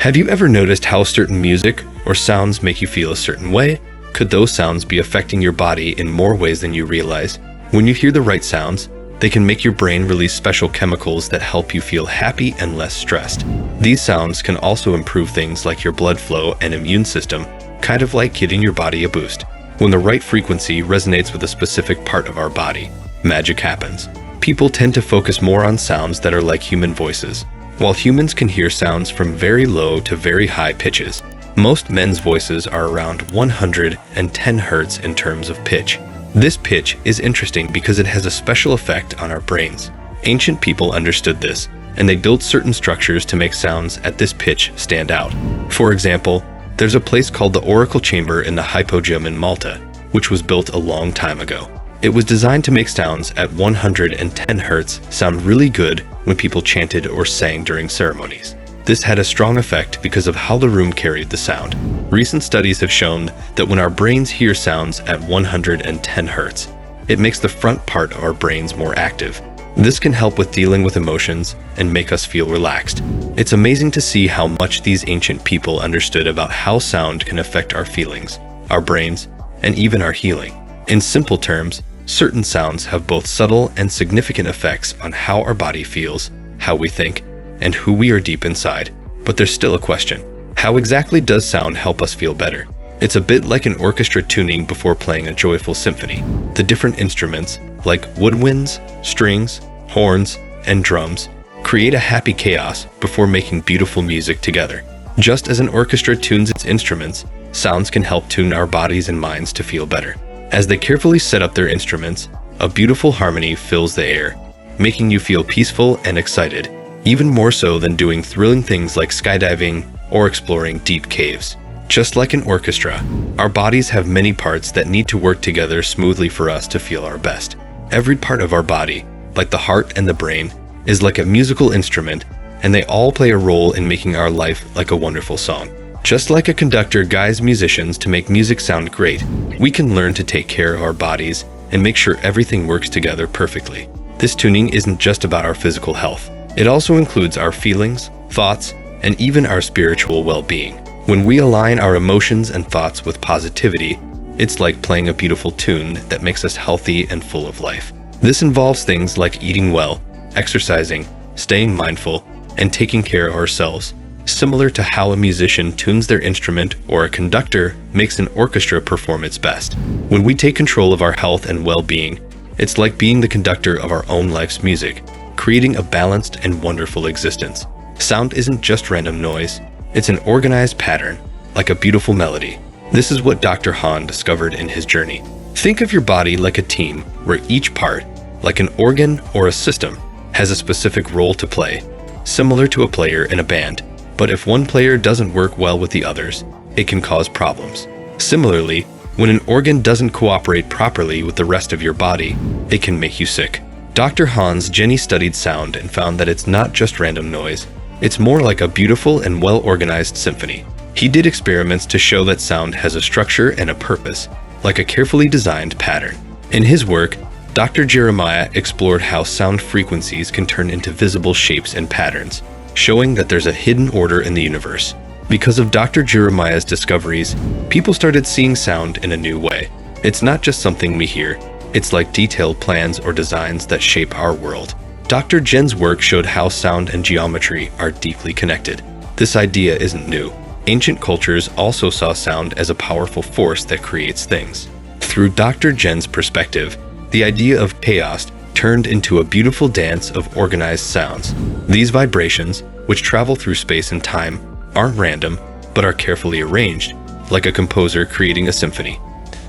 Have you ever noticed how certain music or sounds make you feel a certain way? Could those sounds be affecting your body in more ways than you realize? When you hear the right sounds, they can make your brain release special chemicals that help you feel happy and less stressed. These sounds can also improve things like your blood flow and immune system, kind of like giving your body a boost. When the right frequency resonates with a specific part of our body, magic happens. People tend to focus more on sounds that are like human voices. While humans can hear sounds from very low to very high pitches, most men's voices are around 110 hertz in terms of pitch. This pitch is interesting because it has a special effect on our brains. Ancient people understood this, and they built certain structures to make sounds at this pitch stand out. For example, there's a place called the Oracle Chamber in the Hypogeum in Malta, which was built a long time ago. It was designed to make sounds at 110 hertz sound really good when people chanted or sang during ceremonies. This had a strong effect because of how the room carried the sound. Recent studies have shown that when our brains hear sounds at 110 hertz, it makes the front part of our brains more active. This can help with dealing with emotions and make us feel relaxed. It's amazing to see how much these ancient people understood about how sound can affect our feelings, our brains, and even our healing. In simple terms, certain sounds have both subtle and significant effects on how our body feels, how we think, and who we are deep inside. But there's still a question. How exactly does sound help us feel better? It's a bit like an orchestra tuning before playing a joyful symphony. The different instruments, like woodwinds, strings, horns, and drums, create a happy chaos before making beautiful music together. Just as an orchestra tunes its instruments, sounds can help tune our bodies and minds to feel better. As they carefully set up their instruments, a beautiful harmony fills the air, making you feel peaceful and excited, even more so than doing thrilling things like skydiving or exploring deep caves. Just like an orchestra, our bodies have many parts that need to work together smoothly for us to feel our best. Every part of our body, like the heart and the brain, is like a musical instrument, and they all play a role in making our life like a wonderful song. Just like a conductor guides musicians to make music sound great, we can learn to take care of our bodies and make sure everything works together perfectly. This tuning isn't just about our physical health. It also includes our feelings, thoughts, and even our spiritual well-being. When we align our emotions and thoughts with positivity, it's like playing a beautiful tune that makes us healthy and full of life. This involves things like eating well, exercising, staying mindful, and taking care of ourselves, similar to how a musician tunes their instrument or a conductor makes an orchestra perform its best. When we take control of our health and well-being, it's like being the conductor of our own life's music, creating a balanced and wonderful existence. Sound isn't just random noise, it's an organized pattern, like a beautiful melody. This is what Dr. Hahn discovered in his journey. Think of your body like a team where each part, like an organ or a system, has a specific role to play, similar to a player in a band. But if one player doesn't work well with the others, it can cause problems. Similarly, when an organ doesn't cooperate properly with the rest of your body, it can make you sick. Dr. Hahn's Jenny studied sound and found that it's not just random noise, it's more like a beautiful and well-organized symphony. He did experiments to show that sound has a structure and a purpose, like a carefully designed pattern. In his work, Dr. Jeremiah explored how sound frequencies can turn into visible shapes and patterns, showing that there's a hidden order in the universe. Because of Dr. Jeremiah's discoveries, people started seeing sound in a new way. It's not just something we hear, it's like detailed plans or designs that shape our world. Dr. Jen's work showed how sound and geometry are deeply connected. This idea isn't new. Ancient cultures also saw sound as a powerful force that creates things. Through Dr. Jen's perspective, the idea of chaos turned into a beautiful dance of organized sounds. These vibrations, which travel through space and time, aren't random, but are carefully arranged, like a composer creating a symphony.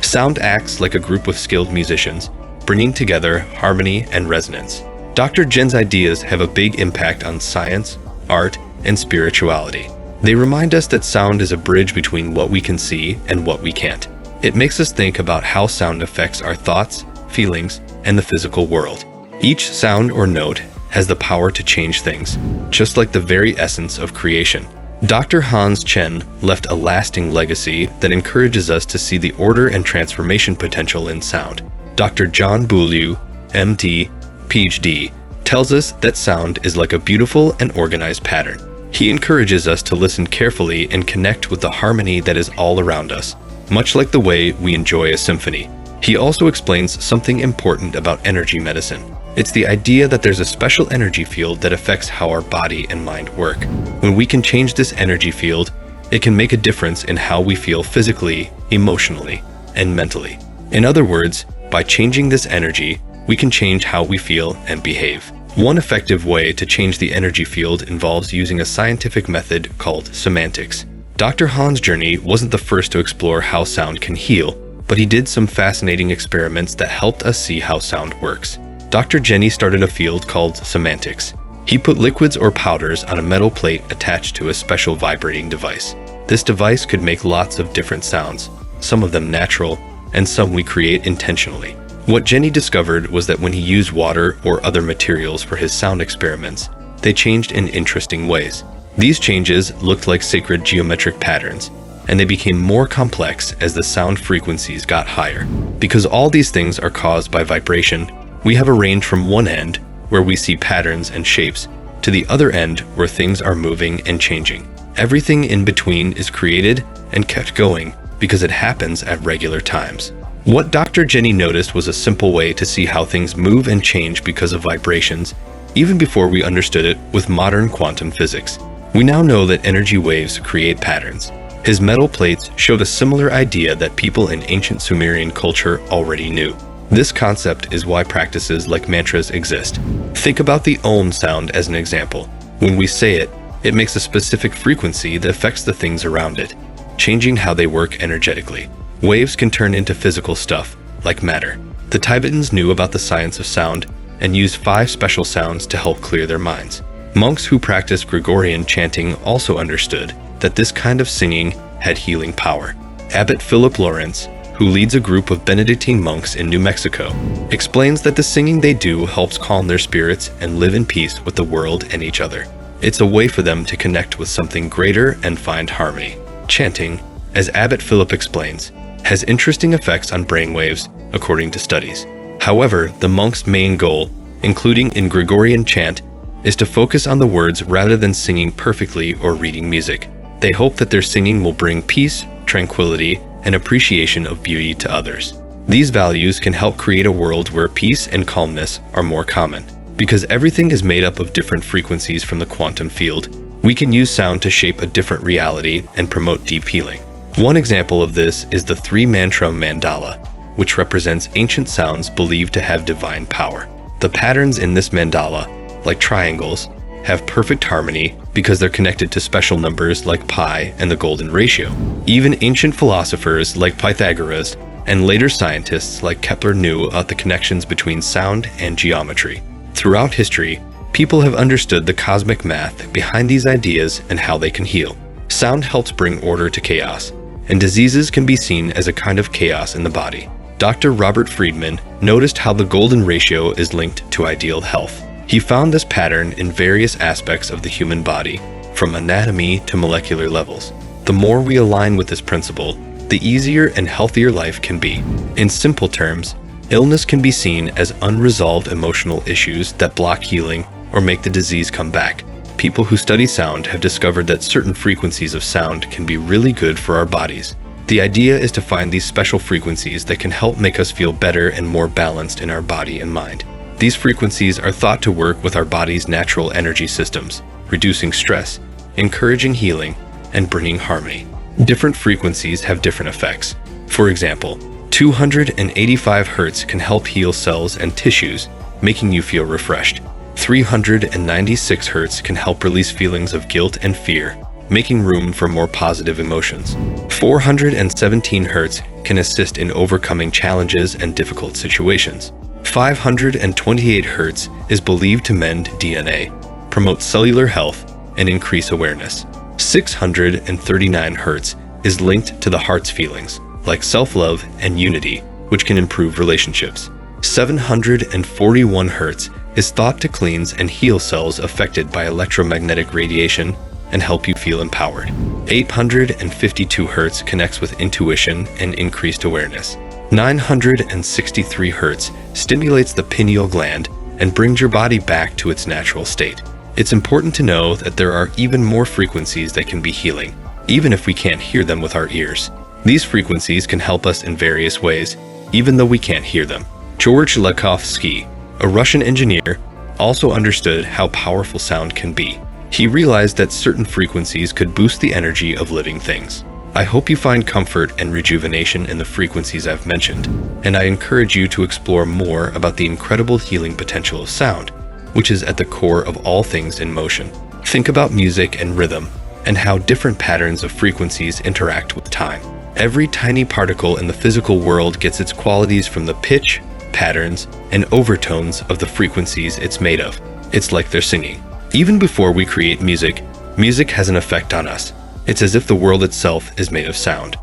Sound acts like a group of skilled musicians, bringing together harmony and resonance. Dr. Jen's ideas have a big impact on science, art, and spirituality. They remind us that sound is a bridge between what we can see and what we can't. It makes us think about how sound affects our thoughts, feelings, and the physical world. Each sound or note has the power to change things, just like the very essence of creation. Dr. Hans Chen left a lasting legacy that encourages us to see the order and transformation potential in sound. Dr. John Beaulieu, MD, PhD, tells us that sound is like a beautiful and organized pattern. He encourages us to listen carefully and connect with the harmony that is all around us, much like the way we enjoy a symphony. He also explains something important about energy medicine. It's the idea that there's a special energy field that affects how our body and mind work. When we can change this energy field, it can make a difference in how we feel physically, emotionally, and mentally. In other words, by changing this energy, we can change how we feel and behave. One effective way to change the energy field involves using a scientific method called cymatics. Dr. Han's journey wasn't the first to explore how sound can heal, but he did some fascinating experiments that helped us see how sound works. Dr. Jenny started a field called cymatics. He put liquids or powders on a metal plate attached to a special vibrating device. This device could make lots of different sounds, some of them natural, and some we create intentionally. What Jenny discovered was that when he used water or other materials for his sound experiments, they changed in interesting ways. These changes looked like sacred geometric patterns, and they became more complex as the sound frequencies got higher. Because all these things are caused by vibration, we have a range from one end, where we see patterns and shapes, to the other end where things are moving and changing. Everything in between is created and kept going because it happens at regular times. What Dr. Jenny noticed was a simple way to see how things move and change because of vibrations, even before we understood it with modern quantum physics. We now know that energy waves create patterns. His metal plates showed a similar idea that people in ancient Sumerian culture already knew. This concept is why practices like mantras exist. Think about the Om sound as an example. When we say it, it makes a specific frequency that affects the things around it, changing how they work energetically. Waves can turn into physical stuff, like matter. The Tibetans knew about the science of sound and used 5 special sounds to help clear their minds. Monks who practiced Gregorian chanting also understood that this kind of singing had healing power. Abbot Philip Lawrence, who leads a group of Benedictine monks in New Mexico, explains that the singing they do helps calm their spirits and live in peace with the world and each other. It's a way for them to connect with something greater and find harmony. Chanting, as Abbot Philip explains, has interesting effects on brainwaves, according to studies. However, the monk's main goal, including in Gregorian chant, is to focus on the words rather than singing perfectly or reading music. They hope that their singing will bring peace, tranquility, and appreciation of beauty to others. These values can help create a world where peace and calmness are more common. Because everything is made up of different frequencies from the quantum field, we can use sound to shape a different reality and promote deep healing. One example of this is the 3-mantra mandala, which represents ancient sounds believed to have divine power. The patterns in this mandala, like triangles, have perfect harmony because they're connected to special numbers like pi and the golden ratio. Even ancient philosophers like Pythagoras and later scientists like Kepler knew about the connections between sound and geometry. Throughout history, people have understood the cosmic math behind these ideas and how they can heal. Sound helps bring order to chaos, and diseases can be seen as a kind of chaos in the body. Dr. Robert Friedman noticed how the golden ratio is linked to ideal health. He found this pattern in various aspects of the human body, from anatomy to molecular levels. The more we align with this principle, the easier and healthier life can be. In simple terms, illness can be seen as unresolved emotional issues that block healing or make the disease come back. People who study sound have discovered that certain frequencies of sound can be really good for our bodies. The idea is to find these special frequencies that can help make us feel better and more balanced in our body and mind. These frequencies are thought to work with our body's natural energy systems, reducing stress, encouraging healing, and bringing harmony. Different frequencies have different effects. For example, 285 Hz can help heal cells and tissues, making you feel refreshed. 396 Hz can help release feelings of guilt and fear, making room for more positive emotions. 417 Hz can assist in overcoming challenges and difficult situations. 528 Hz is believed to mend DNA, promote cellular health, and increase awareness. 639 Hz is linked to the heart's feelings, like self-love and unity, which can improve relationships. 741 Hz is thought to cleanse and heal cells affected by electromagnetic radiation and help you feel empowered. 852 Hz connects with intuition and increased awareness. 963 Hz stimulates the pineal gland and brings your body back to its natural state. It's important to know that there are even more frequencies that can be healing, even if we can't hear them with our ears. These frequencies can help us in various ways, even though we can't hear them. George Lakovsky, a Russian engineer, also understood how powerful sound can be. He realized that certain frequencies could boost the energy of living things. I hope you find comfort and rejuvenation in the frequencies I've mentioned, and I encourage you to explore more about the incredible healing potential of sound, which is at the core of all things in motion. Think about music and rhythm, and how different patterns of frequencies interact with time. Every tiny particle in the physical world gets its qualities from the pitch, patterns, and overtones of the frequencies it's made of. It's like they're singing. Even before we create music, music has an effect on us. It's as if the world itself is made of sound.